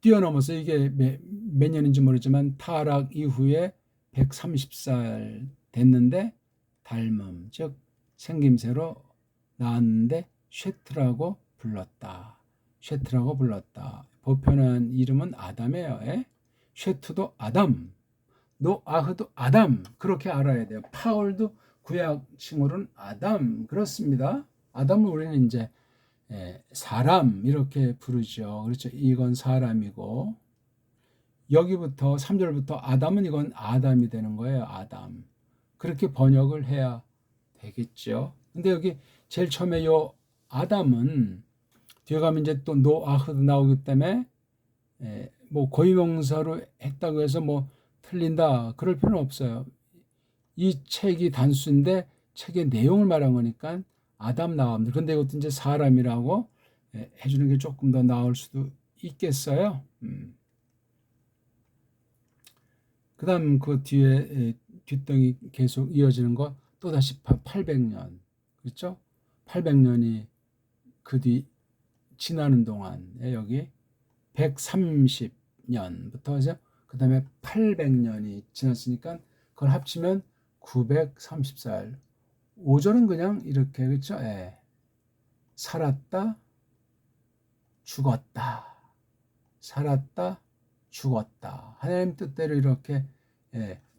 뛰어넘어서 이게 몇 년인지 모르지만 타락 이후에 130살 됐는데 닮음, 즉 생김새로 나왔는데 쉐트라고 불렀다. 보편한 이름은 아담이에요. 쉐트도 아담, 노아흐도 아담 그렇게 알아야 돼요. 파울도 구약 칭호로는 아담 그렇습니다. 아담을 우리는 이제 사람 이렇게 부르죠. 그렇죠. 이건 사람이고 여기부터 3절부터 아담은 이건 아담이 되는 거예요. 아담. 그렇게 번역을 해야 되겠죠. 근데 여기 제일 처음에 요 아담은 뒤에 가면 이제 또 노아흐도 나오기 때문에 뭐 고유명사로 했다고 해서 뭐 틀린다 그럴 필요는 없어요. 이 책이 단수인데 책의 내용을 말한 거니까 아담 나옴들. 근데 이것도 이제 사람이라고 해주는 게 조금 더 나을 수도 있겠어요. 그 다음 그 뒤에 뒷덩이 계속 이어지는 거 또다시 800년 그렇죠? 800년이 그 뒤 지나는 동안에 여기 130년부터 해서 그 다음에 800년이 지났으니까 그걸 합치면 930살 5절은 그냥 이렇게 그렇죠? 살았다 죽었다 하나님 뜻대로 이렇게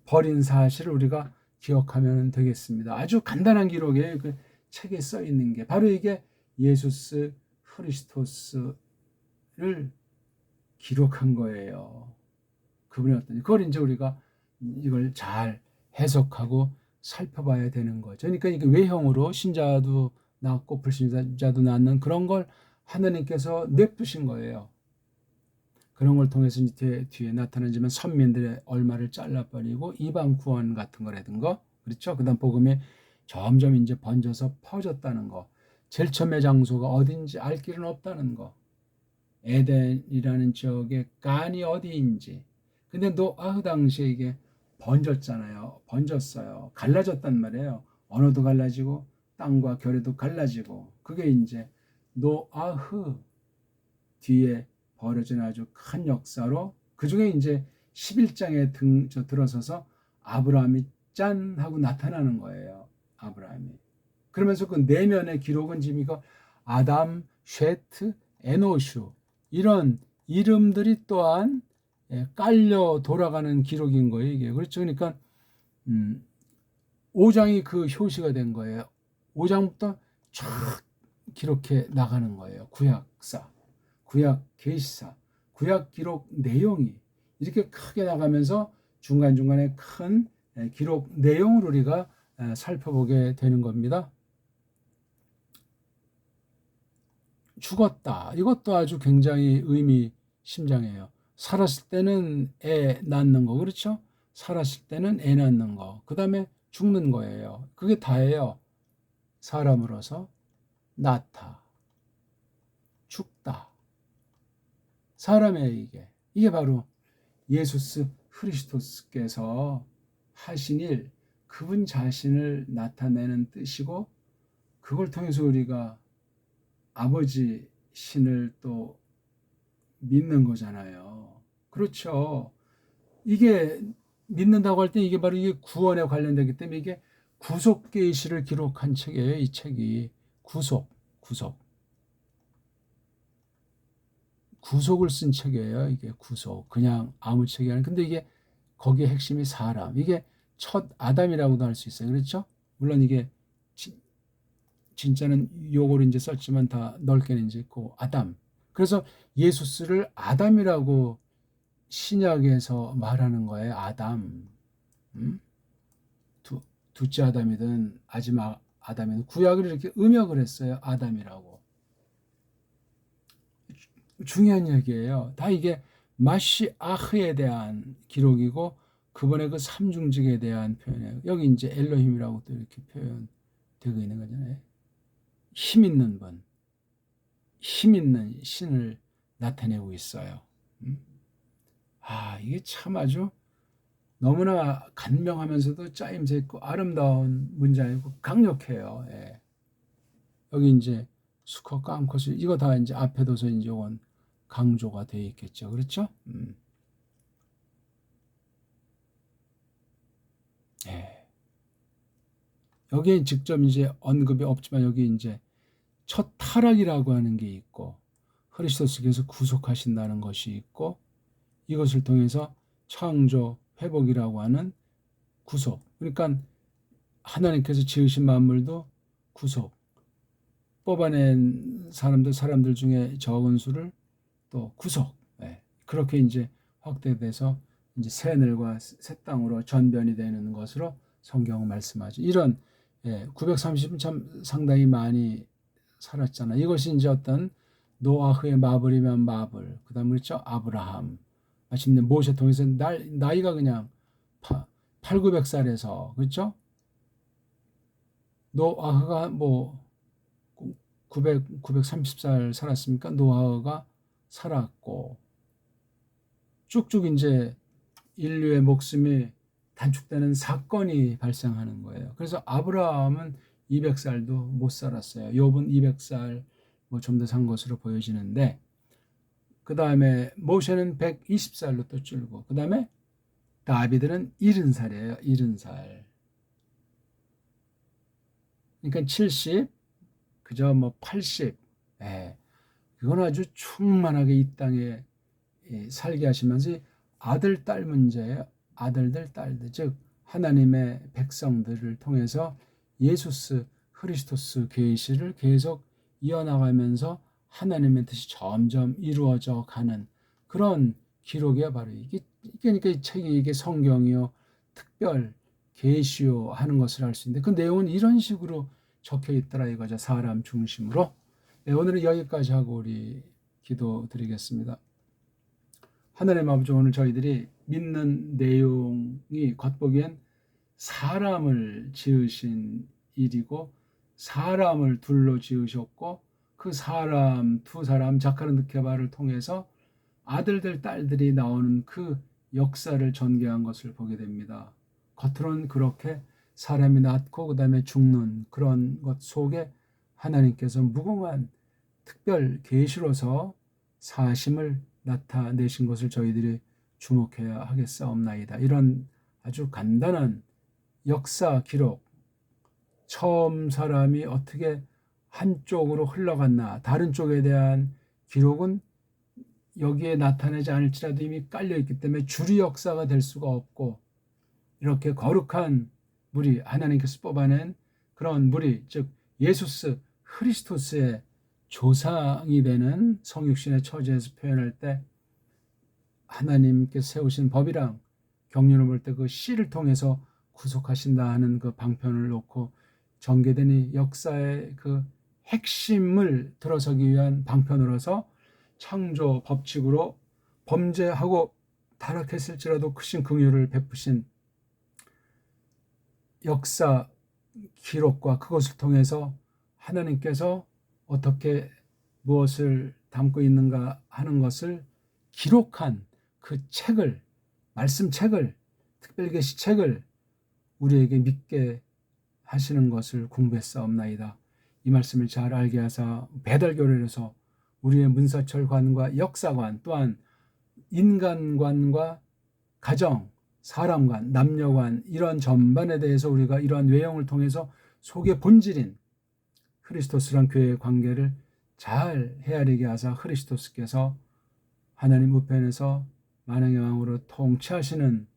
버린 사실을 우리가 기억하면 되겠습니다. 아주 간단한 기록에 그 책에 써 있는 게 바로 이게 예수스 크리스토스를 기록한 거예요. 그분이 어떤 그걸 이제 우리가 이걸 잘 해석하고 살펴봐야 되는 거죠. 그러니까 이게 외형으로 신자도 낳고 불신자도 낳는 그런 걸 하나님께서 냅두신 거예요. 그런 걸 통해서 이제 뒤에 나타나지만 선민들의 얼마를 잘라버리고 이방 구원 같은 거라든가, 그렇죠? 그다음 복음이 점점 이제 번져서 퍼졌다는 거. 제일 처음의 장소가 어딘지 알 길은 없다는 거. 에덴이라는 지역의 간이 어디인지. 근데 노아흐 당시에 이게 번졌잖아요. 번졌어요. 갈라졌단 말이에요. 언어도 갈라지고 땅과 결에도 갈라지고. 그게 이제 노아흐 뒤에 벌어진 아주 큰 역사로, 그 중에 이제 11장에 들어서서 아브라함이 짠 하고 나타나는 거예요. 아브라함이. 그러면서 그 내면의 기록은 지금 이거 아담, 쉐트, 에노슈 이런 이름들이 또한 깔려 돌아가는 기록인 거예요. 이게 그렇죠. 그러니까 5장이 그 효시가 된 거예요. 5장부터 쫙 기록해 나가는 거예요. 구약사, 구약 계시사, 구약 기록 내용이 이렇게 크게 나가면서 중간중간에 큰 기록 내용을 우리가 살펴보게 되는 겁니다. 죽었다. 이것도 아주 굉장히 의미심장해요. 살았을 때는 애 낳는 거, 그렇죠? 살았을 때는 애 낳는 거. 그 다음에 죽는 거예요. 그게 다예요. 사람으로서 낳다, 죽다. 사람의 이게 바로 예수스 그리스도께서 하신 일, 그분 자신을 나타내는 뜻이고, 그걸 통해서 우리가 아버지 신을 또 믿는 거잖아요. 그렇죠. 이게 믿는다고 할 때 이게 바로 이게 구원에 관련되기 때문에 이게 구속 계시를 기록한 책이에요. 이 책이 구속을 쓴 책이에요. 이게 구속, 그냥 아무 책이 아니에요. 근데 이게 거기에 핵심이 사람, 이게 첫 아담이라고도 할 수 있어요. 그렇죠? 물론 이게 진짜는 요거를 이제 썼지만 다 넓게는 이제 있고 아담. 그래서 예수스를 아담이라고 신약에서 말하는 거예요. 아담. 둘째 아담이든 마지막 아담이든 구약을 이렇게 음역을 했어요. 아담이라고. 중요한 얘기예요. 다 이게 마시아흐에 대한 기록이고 그분의 그 삼중직에 대한 표현이에요. 여기 이제 엘로힘이라고 또 이렇게 표현되고 있는 거잖아요. 힘 있는 분, 힘 있는 신을 나타내고 있어요. 이게 참 아주 너무나 간명하면서도 짜임새 있고 아름다운 문장이고 강력해요. 예. 여기 이제 수컷, 깜컷이 이거 다 이제 앞에도서 이제 원 강조가 되어 있겠죠. 그렇죠? 예. 여기에 직접 이제 언급이 없지만 여기 이제 첫 타락이라고 하는 게 있고 그리스도께서 구속하신다는 것이 있고 이것을 통해서 창조 회복이라고 하는 구속. 그러니까 하나님께서 지으신 만물도 구속. 뽑아낸 사람들 중에 적은 수를 또 구속. 그렇게 이제 확대돼서 이제 새 하늘과 새 땅으로 전변이 되는 것으로 성경은 말씀하죠. 이런 930은 참 상당히 많이 살았잖아. 이것이 이제 어떤 노아흐의 마블이면 마블, 그다음 그렇죠? 아브라함. 마침내 모세 통해서 나이가 그냥 8,900살에서 그렇죠? 노아흐가 뭐 930살 살았으니까 노아흐가 살았고 쭉쭉 이제 인류의 목숨이 단축되는 사건이 발생하는 거예요. 그래서 아브라함은 200살도 못 살았어요. 욥은 200살 뭐 좀 더 산 것으로 보여지는데 그 다음에 모세는 120살로 또 줄고 그 다음에 다비드는 70살이에요. 70살. 그러니까 70, 그저 뭐 80. 그건 아주 충만하게 이 땅에 살게 하시면서 아들, 딸 문제예요. 아들들, 딸들. 즉 하나님의 백성들을 통해서 예수스 그리스도스 계시를 계속 이어나가면서 하나님의 뜻이 점점 이루어져 가는 그런 기록이야 바로 이게. 그러니까 이 책이 이게 성경이요 특별 계시요 하는 것을 알 수 있는데 그 내용은 이런 식으로 적혀 있더라 이거죠. 사람 중심으로. 네, 오늘은 여기까지 하고 우리 기도드리겠습니다. 하나님 아버지, 오늘 저희들이 믿는 내용이 겉보기엔 사람을 지으신 일이고 사람을 둘로 지으셨고 그 사람 두 사람 자카르느케바를 통해서 아들들 딸들이 나오는 그 역사를 전개한 것을 보게 됩니다. 겉으로는 그렇게 사람이 낳고 그 다음에 죽는 그런 것 속에 하나님께서 무궁한 특별 계시로서 사심을 나타내신 것을 저희들이 주목해야 하겠사옵나이다. 이런 아주 간단한 역사 기록, 처음 사람이 어떻게 한쪽으로 흘러갔나, 다른 쪽에 대한 기록은 여기에 나타나지 않을지라도 이미 깔려있기 때문에 주류 역사가 될 수가 없고, 이렇게 거룩한 무리, 하나님께서 뽑아낸 그런 무리, 즉 예수스 크리스토스의 조상이 되는 성육신의 처지에서 표현할 때 하나님께서 세우신 법이랑 경륜을 볼 때 그 씨를 통해서 구속하신다 하는 그 방편을 놓고 전개된 이 역사의 그 핵심을 들어서기 위한 방편으로서 창조 법칙으로 범죄하고 타락했을지라도 크신 긍휼을 베푸신 역사 기록과 그것을 통해서 하나님께서 어떻게 무엇을 담고 있는가 하는 것을 기록한 그 책을, 말씀책을, 특별계시책을 우리에게 믿게 하시는 것을 공부했사옵나이다. 이 말씀을 잘 알게 하사 배달교례로서 우리의 문사철관과 역사관 또한 인간관과 가정, 사람관, 남녀관 이런 전반에 대해서 우리가 이러한 외형을 통해서 속의 본질인 크리스토스랑 교회의 관계를 잘 헤아리게 하사 크리스토스께서 하나님 우편에서 만왕의 왕으로 통치하시는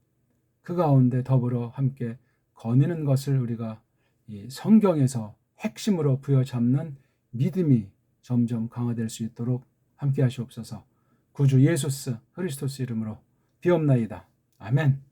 그 가운데 더불어 함께 거니는 것을 우리가 이 성경에서 핵심으로 부여잡는 믿음이 점점 강화될 수 있도록 함께 하시옵소서. 구주 예수스 그리스도스 이름으로 비옵나이다. 아멘.